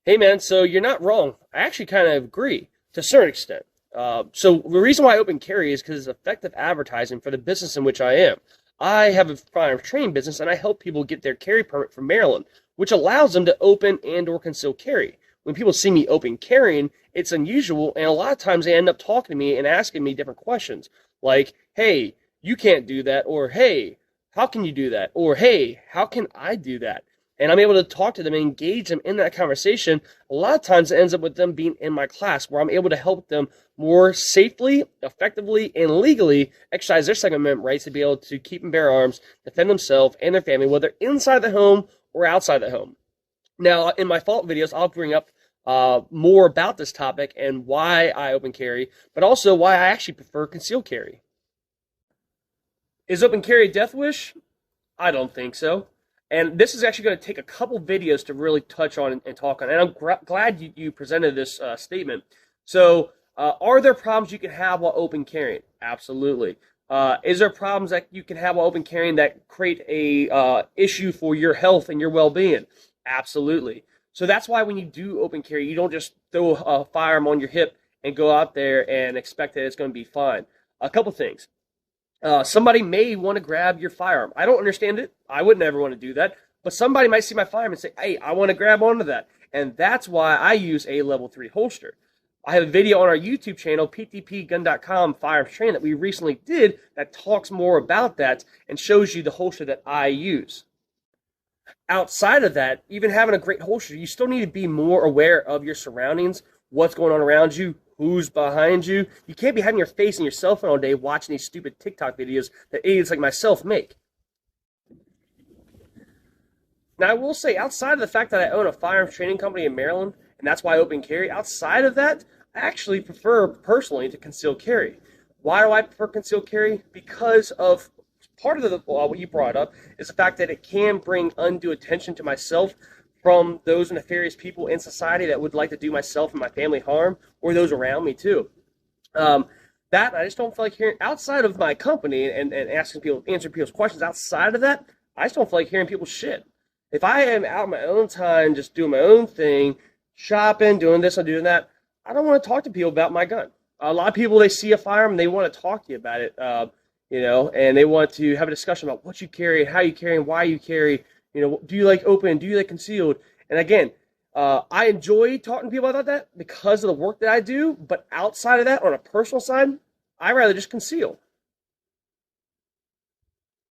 Hey man, so you're not wrong. I actually kind of agree to a certain extent. So the reason why I open carry is because it's effective advertising for the business in which I am. I have a firearms training business and I help people get their carry permit from Maryland, which allows them to open and or conceal carry. When people see me open carrying, it's unusual, and a lot of times they end up talking to me and asking me different questions like, "Hey, you can't do that," or "Hey, how can you do that?" or "Hey, how can I do that?" And I'm able to talk to them and engage them in that conversation. A lot of times it ends up with them being in my class where I'm able to help them more safely, effectively, and legally exercise their Second Amendment rights to be able to keep and bear arms, defend themselves and their family, whether inside the home or outside the home. Now, in my fault videos, I'll bring up more about this topic and why I open carry, but also why I actually prefer concealed carry. Is open carry a death wish? I don't think so. And this is actually going to take a couple videos to really touch on and talk on. And I'm glad you presented this statement. So, are there problems you can have while open carrying? Absolutely. Is there problems that you can have while open carrying that create a issue for your health and your well-being? Absolutely. So that's why when you do open carry, you don't just throw a firearm on your hip and go out there and expect that it's going to be fine. A couple things. Somebody may want to grab your firearm. I don't understand it. I would never want to do that. But somebody might see my firearm and say, "Hey, I want to grab onto that." And that's why I use a level 3 holster. I have a video on our YouTube channel, ptpgun.com firearms training, that we recently did that talks more about that and shows you the holster that I use. Outside of that, even having a great holster, you still need to be more aware of your surroundings, what's going on around you, who's behind you. You can't be having your face in your cell phone all day watching these stupid TikTok videos that idiots like myself make. Now, I will say, outside of the fact that I own a firearms training company in Maryland, and that's why I open carry, outside of that, I actually prefer personally to conceal carry. Why do I prefer concealed carry? Because of part of what you brought up is the fact that it can bring undue attention to myself from those nefarious people in society that would like to do myself and my family harm, or those around me too. That I just don't feel like hearing outside of my company and asking people, answering people's questions. Outside of that, I just don't feel like hearing people's shit. If I am out my own time, just doing my own thing, shopping, doing this and doing that, I don't want to talk to people about my gun. A lot of people, they see a firearm and they want to talk to you about it, and they want to have a discussion about what you carry, how you carry, and why you carry. Do you like open? Do you like concealed? And again, I enjoy talking to people about that because of the work that I do. But outside of that, on a personal side, I rather just conceal.